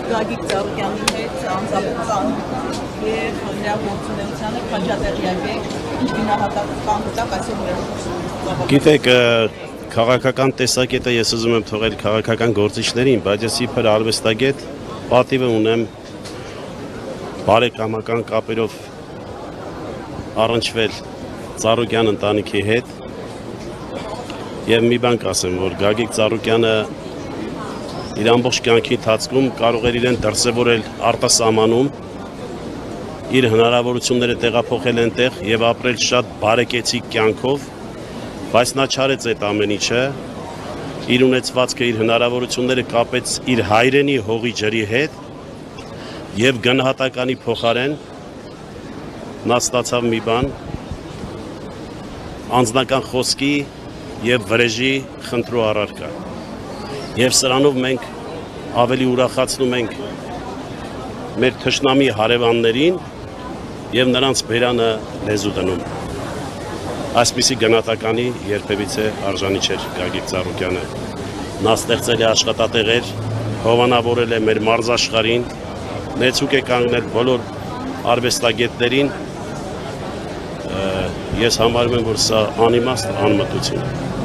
Գագիկ Ծառուկյանի հետ անձապահ եւ նրա գործունեությանը քաջատեղյակ եք, ինչ գնահատական կտակ այսօր ներկայացնում։ Գիտեք, քաղաքական տեսակետը ես ուզում եմ թողել քաղաքական գործիչներին, բայց ես իբր արվեստագետ պատիվը ունեմ բարեկամական կապերով առնչվել Ծառուկյան ընտանիքի հետ եւ մի բան կասեմ, որ Գագիկ Ծառուկյանը իր ամբողջ կյանքի ընթացքում կարող էր իրեն դրսևորել արտասահմանում, իր հնարավորությունները տեղափոխել այնտեղ եւ ապրել շատ բարեկեցիկ կյանքով, բայց նա չարեց այդ ամեն ինչը, իր ունեցվածքը, իր հնարավորությունները կապեց իր հայրենի հողի ջրի հետ եւ գնահատականի փոխարեն նա ստացավ մի բան, անձնական խոսքի եւ վրեժի խնդրու առարկա։ Եվ սրանով մենք ավելի ուրախացնում ենք մեր թշնամի հարևաններին եւ նրանց բերանը լեզու դնում։ Այսպիսի գնահատականի երբևիցե արժանի չէր Գագիկ Ծառուկյանը։ Նա ստեղծել է աշխատատեղեր, հովանավորել է մեր մարզաշխարհին, նեցուկ է կանգնել բոլոր արվեստագետներին։ Ես համարում եմ, որ սա անիմաստ անմտություն է։